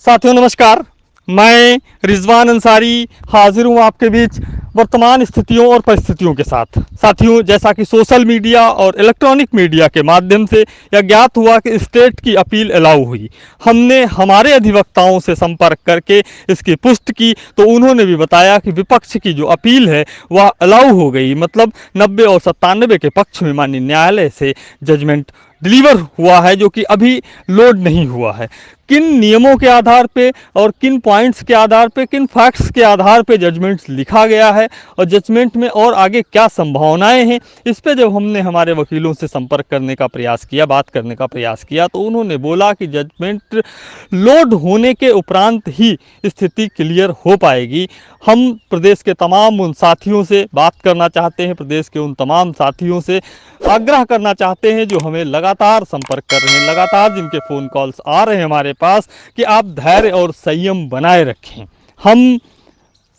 साथियों नमस्कार, मैं रिजवान अंसारी हाजिर हूँ आपके बीच वर्तमान स्थितियों और परिस्थितियों के साथ। साथियों, जैसा कि सोशल मीडिया और इलेक्ट्रॉनिक मीडिया के माध्यम से यह ज्ञात हुआ कि स्टेट की अपील अलाउ हुई, हमने हमारे अधिवक्ताओं से संपर्क करके इसकी पुष्टि की तो उन्होंने भी बताया कि विपक्ष की जो अपील है वह अलाउ हो गई। मतलब 90 और 97 के पक्ष में माननीय न्यायालय से जजमेंट डिलीवर हुआ है, जो कि अभी लोड नहीं हुआ है। किन नियमों के आधार पे और किन पॉइंट्स के आधार पे, किन फैक्ट्स के आधार पे जजमेंट्स लिखा गया है और जजमेंट में और आगे क्या संभावनाएं हैं, इस पे जब हमने हमारे वकीलों से संपर्क करने का प्रयास किया, बात करने का प्रयास किया, तो उन्होंने बोला कि जजमेंट लोड होने के उपरांत ही स्थिति क्लियर हो पाएगी। हम प्रदेश के तमाम उन साथियों से बात करना चाहते हैं, प्रदेश के उन तमाम साथियों से आग्रह करना चाहते हैं जो हमें लगातार संपर्क कर रहे हैं, लगातार जिनके फ़ोन कॉल्स आ रहे हैं हमारे पास, कि आप धैर्य और संयम बनाए रखें। हम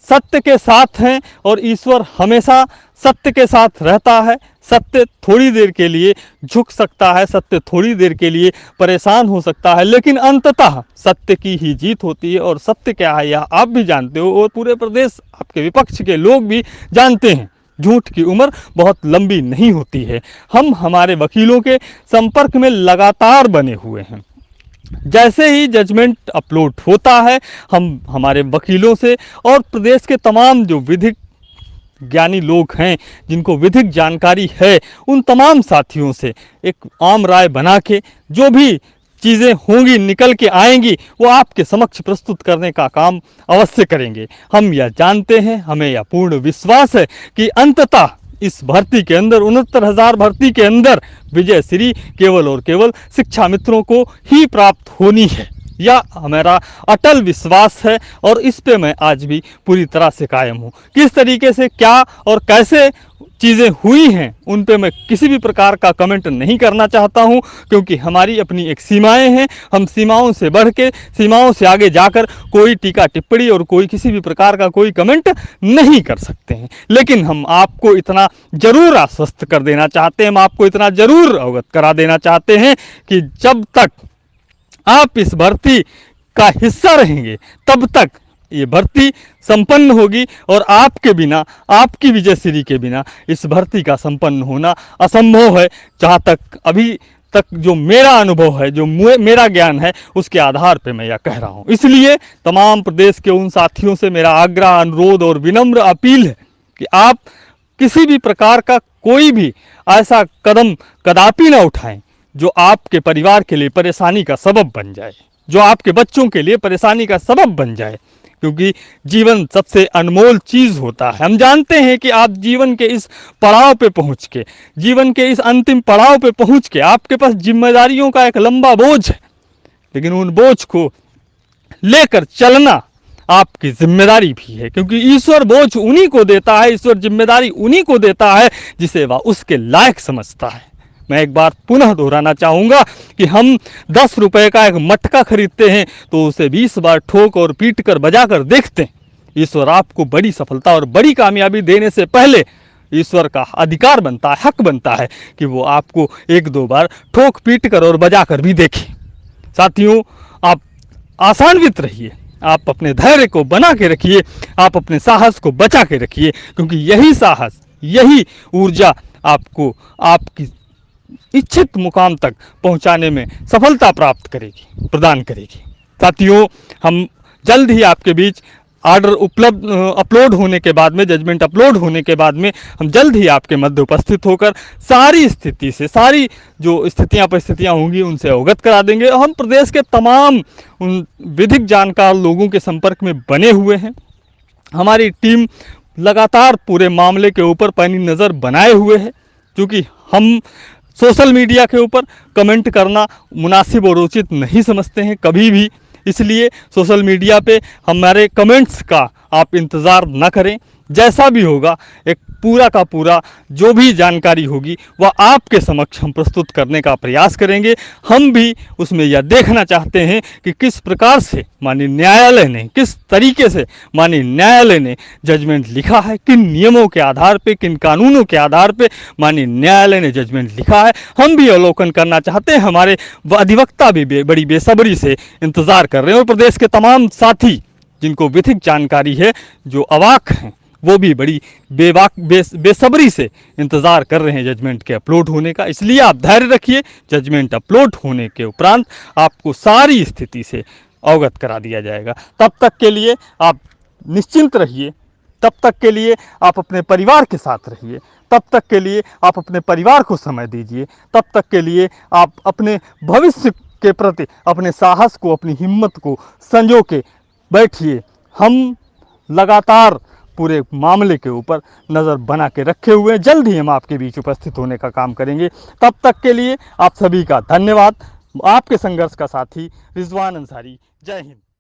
सत्य के साथ हैं और ईश्वर हमेशा सत्य के साथ रहता है। सत्य थोड़ी देर के लिए झुक सकता है, सत्य थोड़ी देर के लिए परेशान हो सकता है, लेकिन अंततः सत्य की ही जीत होती है। और सत्य क्या है यह आप भी जानते हो और पूरे प्रदेश आपके विपक्ष के लोग भी जानते हैं। झूठ की उम्र बहुत लंबी नहीं होती है। हम हमारे वकीलों के संपर्क में लगातार बने हुए हैं। जैसे ही जजमेंट अपलोड होता है, हम हमारे वकीलों से और प्रदेश के तमाम जो विधिक ज्ञानी लोग हैं, जिनको विधिक जानकारी है, उन तमाम साथियों से एक आम राय बना के जो भी चीज़ें होंगी, निकल के आएंगी, वो आपके समक्ष प्रस्तुत करने का काम अवश्य करेंगे। हम यह जानते हैं, हमें यह पूर्ण विश्वास है कि अंततः इस भर्ती के अंदर, 69,000 भर्ती के अंदर विजय श्री केवल और केवल शिक्षा मित्रों को ही प्राप्त होनी है। यह हमारा अटल विश्वास है और इस पे मैं आज भी पूरी तरह से कायम हूँ। किस तरीके से क्या और कैसे चीज़ें हुई हैं उन पे मैं किसी भी प्रकार का कमेंट नहीं करना चाहता हूं, क्योंकि हमारी अपनी एक सीमाएं हैं। हम सीमाओं से बढ़ के, सीमाओं से आगे जाकर कोई टीका टिप्पणी और कोई किसी भी प्रकार का कोई कमेंट नहीं कर सकते हैं। लेकिन हम आपको इतना ज़रूर आश्वस्त कर देना चाहते हैं, हम आपको इतना ज़रूर अवगत करा देना चाहते हैं कि जब तक आप इस भर्ती का हिस्सा रहेंगे तब तक ये भर्ती संपन्न होगी और आपके बिना, आपकी विजयश्री के बिना इस भर्ती का संपन्न होना असंभव है। जहाँ तक अभी तक जो मेरा अनुभव है, जो मेरा ज्ञान है, उसके आधार पे मैं यह कह रहा हूँ। इसलिए तमाम प्रदेश के उन साथियों से मेरा आग्रह, अनुरोध और विनम्र अपील है कि आप किसी भी प्रकार का कोई भी ऐसा कदम कदापि ना उठाएं जो आपके परिवार के लिए परेशानी का सबब बन जाए, जो आपके बच्चों के लिए परेशानी का सबब बन जाए, क्योंकि जीवन सबसे अनमोल चीज़ होता है। हम जानते हैं कि आप जीवन के इस पड़ाव पे पहुंच के, जीवन के इस अंतिम पड़ाव पे पहुंच के आपके पास जिम्मेदारियों का एक लंबा बोझ है, लेकिन उन बोझ को लेकर चलना आपकी जिम्मेदारी भी है, क्योंकि ईश्वर बोझ उन्हीं को देता है, ईश्वर जिम्मेदारी उन्हीं को देता है जिसे वह उसके लायक समझता है। मैं एक बार पुनः दोहराना चाहूँगा कि हम 10 रुपए का एक मटका खरीदते हैं तो उसे 20 बार ठोक और पीट कर बजा कर देखते हैं। ईश्वर आपको बड़ी सफलता और बड़ी कामयाबी देने से पहले ईश्वर का अधिकार बनता है, हक बनता है कि वो आपको 1-2 बार ठोक पीट कर और बजा कर भी देखें। साथियों, आप आशान्वित रहिए, आप अपने धैर्य को बना के रखिए, आप अपने साहस को बचा के रखिए, क्योंकि यही साहस, यही ऊर्जा आपको आपकी इच्छित मुकाम तक पहुंचाने में सफलता प्राप्त करेगी, प्रदान करेगी। साथियों, हम जल्द ही आपके बीच ऑर्डर अपलोड होने के बाद में, जजमेंट अपलोड होने के बाद में हम जल्द ही आपके मध्य उपस्थित होकर सारी स्थिति से, सारी जो स्थितियां परिस्थितियां होंगी उनसे अवगत करा देंगे। और हम प्रदेश के तमाम उन विधिक जानकार लोगों के संपर्क में बने हुए हैं। हमारी टीम लगातार पूरे मामले के ऊपर पैनी नज़र बनाए हुए है, क्योंकि हम सोशल मीडिया के ऊपर कमेंट करना मुनासिब और उचित नहीं समझते हैं कभी भी। इसलिए सोशल मीडिया पे हमारे कमेंट्स का आप इंतज़ार न करें। जैसा भी होगा एक पूरा का पूरा जो भी जानकारी होगी वह आपके समक्ष हम प्रस्तुत करने का प्रयास करेंगे। हम भी उसमें यह देखना चाहते हैं कि किस प्रकार से माननीय न्यायालय ने, किस तरीके से माननीय न्यायालय ने जजमेंट लिखा है, किन नियमों के आधार पे, किन कानूनों के आधार पे माननीय न्यायालय ने जजमेंट लिखा है। हम भी अवलोकन करना चाहते हैं। हमारे अधिवक्ता भी बड़ी बेसब्री से इंतज़ार कर रहे हैं और प्रदेश के तमाम साथी जिनको विधिक जानकारी है, जो अवाक हैं, वो भी बड़ी बेसब्री से इंतज़ार कर रहे हैं जजमेंट के अपलोड होने का। इसलिए आप धैर्य रखिए। जजमेंट अपलोड होने के उपरांत आपको सारी स्थिति से अवगत करा दिया जाएगा। तब तक के लिए आप निश्चिंत रहिए, तब तक के लिए आप अपने परिवार के साथ रहिए, तब तक के लिए आप अपने परिवार को समय दीजिए, तब तक के लिए आप अपने भविष्य के प्रति अपने साहस को, अपनी हिम्मत को संजो के बैठिए। हम लगातार पूरे मामले के ऊपर नज़र बना के रखे हुए हैं। जल्द ही हम आपके बीच उपस्थित होने का काम करेंगे। तब तक के लिए आप सभी का धन्यवाद। आपके संघर्ष का साथी रिजवान अंसारी। जय हिंद।